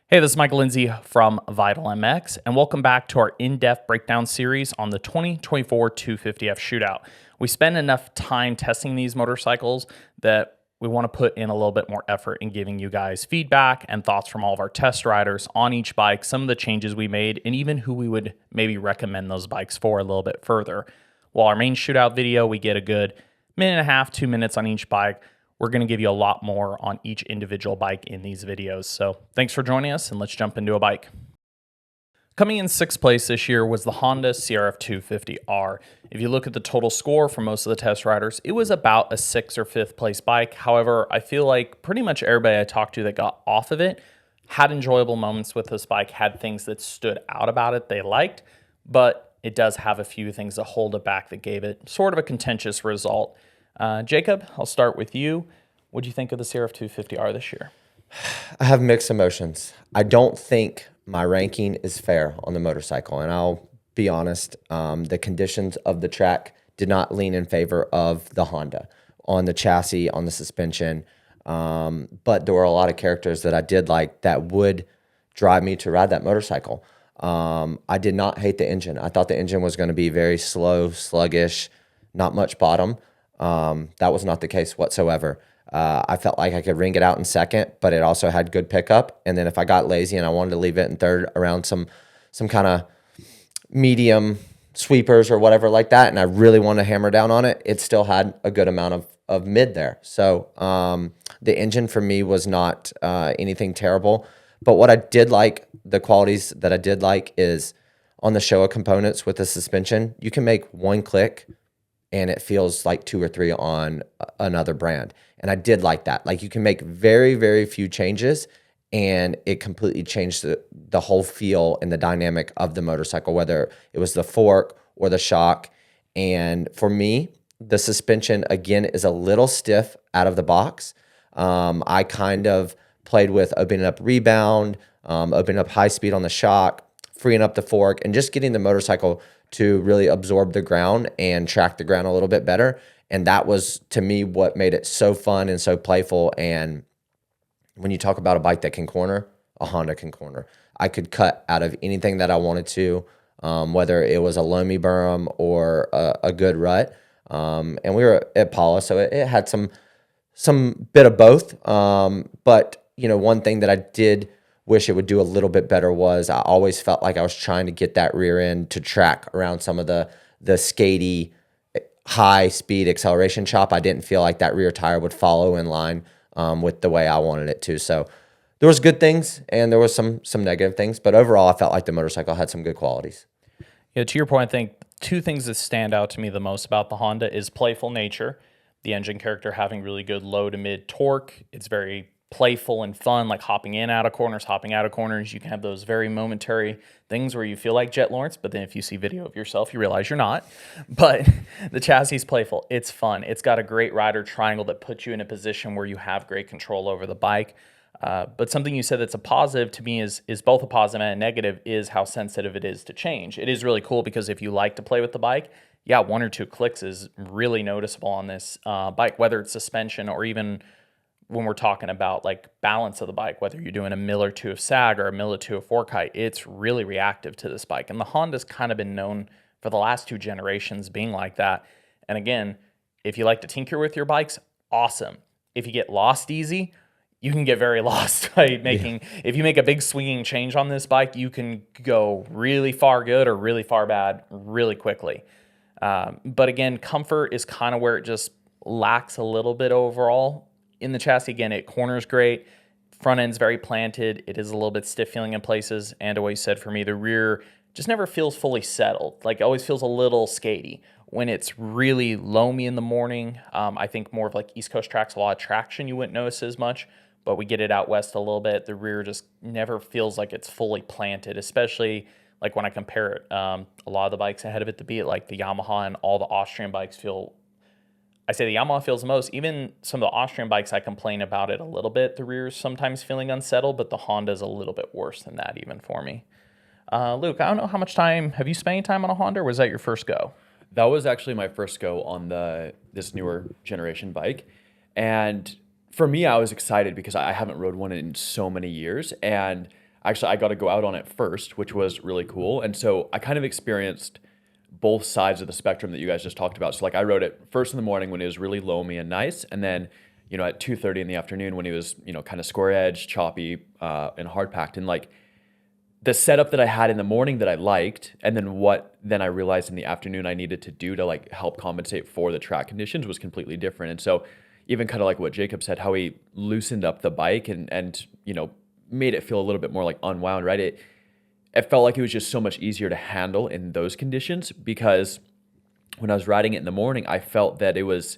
Hey, this is Michael Lindsay from Vital MX, and welcome back to our in-depth breakdown series on the 2024 250F Shootout. We spend enough time testing these motorcycles that we want to put in a little bit more effort in giving you guys feedback and thoughts from all of our test riders on each bike, some of the changes we made, and even who we would maybe recommend those bikes for a little bit further. While our main Shootout video, we get a good minute and a half, 2 minutes on each bike. We're going to give you a lot more on each individual bike in these videos. So thanks for joining us, and let's jump into a bike. Coming in sixth place this year was the Honda CRF250R. If you look at the total score for most of the test riders, it was about a sixth or fifth place bike. However, I feel like pretty much everybody I talked to that got off of it had enjoyable moments with this bike, had things that stood out about it they liked, but it does have a few things that hold it back that gave it sort of a contentious result. Jacob, I'll start with you. What do you think of the CRF250R this year? I have mixed emotions. I don't think my ranking is fair on the motorcycle, and I'll be honest. The conditions of the track did not lean in favor of the Honda on the chassis, on the suspension. But there were a lot of characters that I did like that would drive me to ride that motorcycle. I did not hate the engine. I thought the engine was going to be very slow, sluggish, not much bottom. That was not the case whatsoever. I felt like I could ring it out in second, but it also had good pickup. And then if I got lazy and I wanted to leave it in third around some kind of medium sweepers or whatever like that, and I really wanted to hammer down on it, it still had a good amount of mid there. So the engine for me was not anything terrible. But what I did like, the qualities that I did like is on the Showa components with the suspension, you can make one click and it feels like two or three on another brand. And I did like that. Like you can make very, very few changes and it completely changed the whole feel and the dynamic of the motorcycle, whether it was the fork or the shock. And for me, the suspension, again, is a little stiff out of the box. I kind of played with opening up rebound, opening up high speed on the shock, freeing up the fork, and just getting the motorcycle to really absorb the ground and track the ground a little bit better. And that was, to me, what made it so fun and so playful. And when you talk about a bike that can corner, a Honda can corner. I could cut out of anything that I wanted to, whether it was a loamy berm or a good rut. And we were at Paula, so it had some bit of both. But, you know, one thing that I did wish it would do a little bit better was I always felt like I was trying to get that rear end to track around some of the skatey, high speed acceleration chop. I didn't feel like that rear tire would follow in line with the way I wanted it to. So there was good things and there was some negative things, but overall I felt like the motorcycle had some good qualities. Yeah, to your point, I think two things that stand out to me the most about the Honda is playful nature. The engine character having really good low to mid torque. It's very playful and fun, like hopping in out of corners, hopping out of corners. You can have those very momentary things where you feel like Jet Lawrence, but then if you see video of yourself, you realize you're not. But the chassis is playful. It's fun. It's got a great rider triangle that puts you in a position where you have great control over the bike. But something you said that's a positive to me is both a positive and a negative is how sensitive it is to change. It is really cool because if you like to play with the bike, yeah, one or two clicks is really noticeable on this bike, whether it's suspension or even when we're talking about like balance of the bike, whether you're doing a mil or two of sag or a mil or two of fork height, it's really reactive to this bike. And the Honda's kind of been known for the last two generations being like that. And again, if you like to tinker with your bikes, awesome. If you get lost easy, you can get very lost by making, if you make a big swinging change on this bike, you can go really far good or really far bad really quickly. But again, comfort is kind of where it just lacks a little bit overall. In the chassis, again, it corners great. Front end's very planted. It is a little bit stiff feeling in places. And always said for me, the rear just never feels fully settled. Like it always feels a little skatey. When it's really loamy in the morning, I think more of like East Coast tracks, a lot of traction, you wouldn't notice as much. But we get it out west a little bit. The rear just never feels like it's fully planted, especially like when I compare it. A lot of the bikes ahead of it, to be it like the Yamaha and all the Austrian bikes feel, I say the Yamaha feels the most. Even some of the Austrian bikes, I complain about it a little bit. The rear is sometimes feeling unsettled, but the Honda is a little bit worse than that even for me. Luke, I don't know how much time, have you spent any time on a Honda or was that your first go? That was actually my first go on this newer generation bike. And for me, I was excited because I haven't rode one in so many years. And Actually, I got to go out on it first, which was really cool. And so I kind of experienced both sides of the spectrum that you guys just talked about. So like I rode it first in the morning when it was really loamy and nice, and then at 2:30 in the afternoon when it was kind of square edge, choppy, and hard packed. And like the setup that I had in the morning that I liked, and then what then I realized in the afternoon I needed to do to like help compensate for the track conditions was completely different. And so even kind of like what Jacob said, how he loosened up the bike and made it feel a little bit more like unwound, right? It felt like it was just so much easier to handle in those conditions, because when I was riding it in the morning, I felt that it was,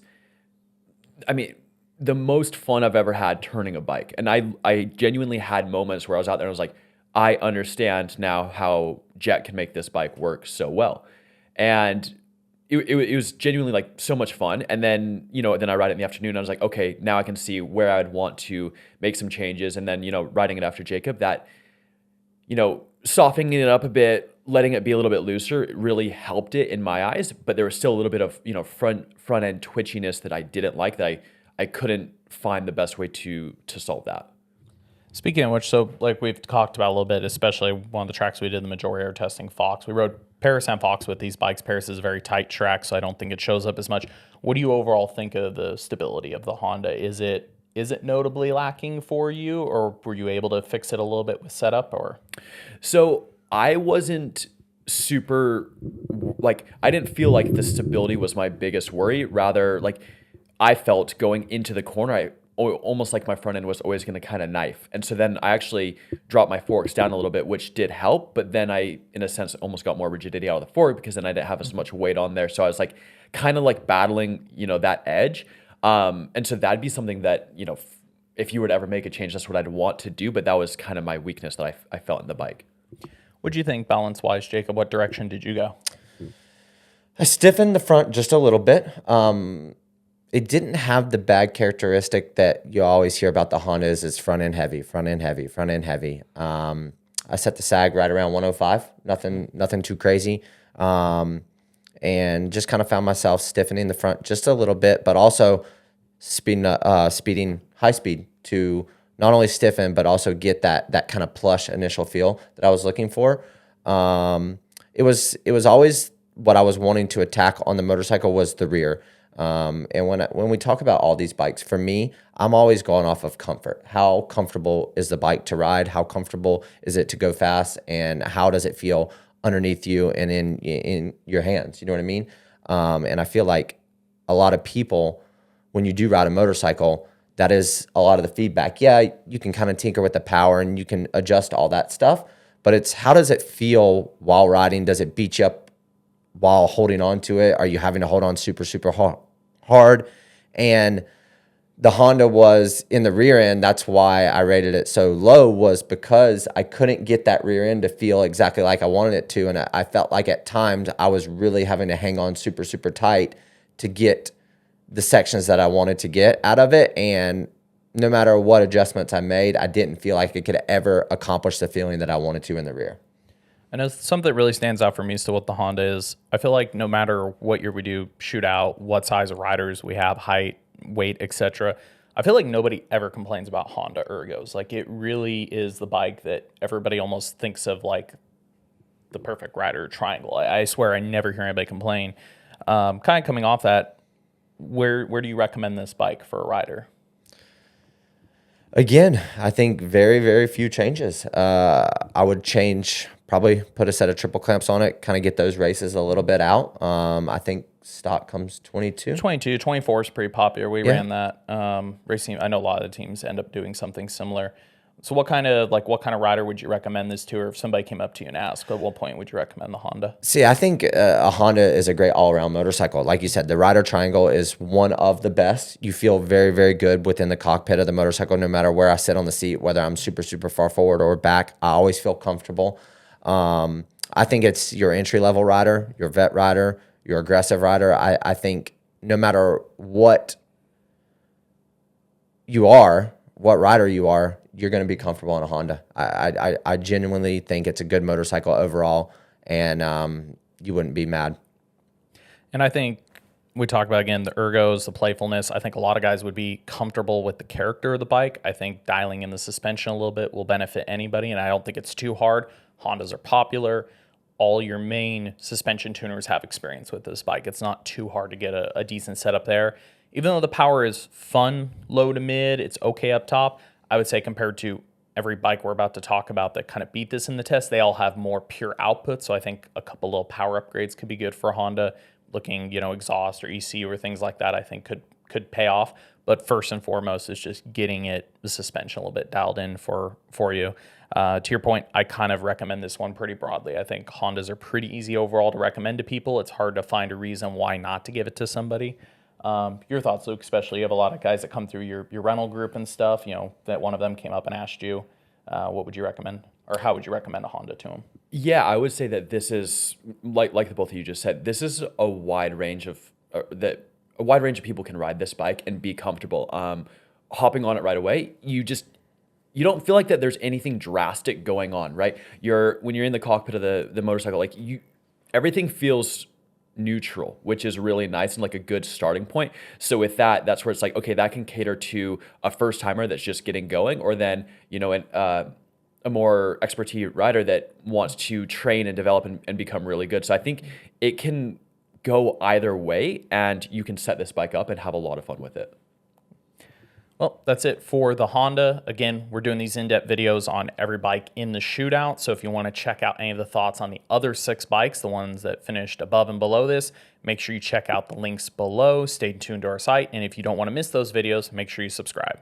the most fun I've ever had turning a bike. And I genuinely had moments where I was out there and I was like, I understand now how Jet can make this bike work so well. And it was genuinely like so much fun. And then, then I ride it in the afternoon and I was like, okay, now I can see where I'd want to make some changes. And then, riding it after Jacob, that, softening it up a bit, letting it be a little bit looser, it really helped it in my eyes. But there was still a little bit of, front end twitchiness that I didn't like, that I couldn't find the best way to solve that. Speaking of which, so like we've talked about a little bit, especially one of the tracks we did the majority of our testing, Fox. We rode Paris and Fox with these bikes. Paris is a very tight track, so I don't think it shows up as much. What do you overall think of the stability of the Honda? Is it notably lacking for you, or were you able to fix it a little bit with setup? Or so I wasn't super I didn't feel like the stability was my biggest worry. Rather, like I felt going into the corner, almost like my front end was always going to kind of knife. And so then I actually dropped my forks down a little bit, which did help. But then I, in a sense, almost got more rigidity out of the fork, because then I didn't have as much weight on there. So I was like kind of like battling, that edge. And so that'd be something that, if you were to ever make a change, that's what I'd want to do. But that was kind of my weakness that I felt in the bike. What do you think balance-wise, Jacob? What direction did you go? I stiffened the front just a little bit. It didn't have the bad characteristic that you always hear about the Hondas. It's front end heavy, front end heavy, front end heavy. I set the sag right around 105, nothing too crazy. And just kind of found myself stiffening the front just a little bit, but also speeding high speed to not only stiffen, but also get that kind of plush initial feel that I was looking for. It was always what I was wanting to attack on the motorcycle was the rear. And when we talk about all these bikes, for me, I'm always going off of comfort. How comfortable is the bike to ride? How comfortable is it to go fast? And how does it feel underneath you and in your hands? You know what I mean? And I feel like a lot of people, when you do ride a motorcycle, that is a lot of the feedback. Yeah, you can kind of tinker with the power and you can adjust all that stuff, but it's how does it feel while riding? Does it beat you up while holding on to it? Are you having to hold on super, super hard? And the Honda was in the rear end. That's why I rated it so low, was because I couldn't get that rear end to feel exactly like I wanted it to. And I felt like at times I was really having to hang on super, super tight to get the sections that I wanted to get out of it. And no matter what adjustments I made, I didn't feel like it could ever accomplish the feeling that I wanted to in the rear. And it's something that really stands out for me still with the Honda is I feel like no matter what year we do, Shootout, what size of riders we have, height, weight, etc., I feel like nobody ever complains about Honda ergos. Like it really is the bike that everybody almost thinks of like the perfect rider triangle. I swear I never hear anybody complain. Kind of coming off that, where do you recommend this bike for a rider? Again, I think very, very few changes. I would probably put a set of triple clamps on it, kind of get those races a little bit out. I think stock comes 22. 24 is pretty popular. We ran that racing. I know a lot of the teams end up doing something similar. So what kind of rider would you recommend this to? Or if somebody came up to you and asked, at what point would you recommend the Honda? See, I think a Honda is a great all-around motorcycle. Like you said, the rider triangle is one of the best. You feel very, very good within the cockpit of the motorcycle, no matter where I sit on the seat, whether I'm super, super far forward or back. I always feel comfortable. I think it's your entry-level rider, your vet rider, your aggressive rider. I think no matter what rider you are, you're going to be comfortable in a Honda. I genuinely think it's a good motorcycle overall, and you wouldn't be mad. And I think We talked about, again, the ergos, the playfulness. I think a lot of guys would be comfortable with the character of the bike. I think dialing in the suspension a little bit will benefit anybody, and I don't think it's too hard. Hondas are popular. All your main suspension tuners have experience with this bike. It's not too hard to get a decent setup there. Even though the power is fun, low to mid, it's okay up top, I would say compared to every bike we're about to talk about that kind of beat this in the test, they all have more pure output. So I think a couple little power upgrades could be good for Honda. Looking, exhaust or ECU or things like that, I think could pay off. But first and foremost is just getting the suspension a little bit dialed in for you. To your point, I kind of recommend this one pretty broadly. I think Hondas are pretty easy overall to recommend to people. It's hard to find a reason why not to give it to somebody. Your thoughts, Luke, especially you have a lot of guys that come through your rental group and stuff, that one of them came up and asked you, what would you recommend, or how would you recommend a Honda to them? Yeah, I would say that this is like the both of you just said. This is a wide range of people can ride this bike and be comfortable. Hopping on it right away, you don't feel like that there's anything drastic going on, right? When you're in the cockpit of the motorcycle, everything feels neutral, which is really nice and like a good starting point. So with that's where it's like, okay, that can cater to a first timer that's just getting going, or then a more expertise rider that wants to train and develop and become really good. So I think it can go either way, and you can set this bike up and have a lot of fun with it. Well, that's it for the Honda. Again, we're doing these in-depth videos on every bike in the shootout. So if you want to check out any of the thoughts on the other 6 bikes, the ones that finished above and below this, make sure you check out the links below. Stay tuned to our site. And if you don't want to miss those videos, make sure you subscribe.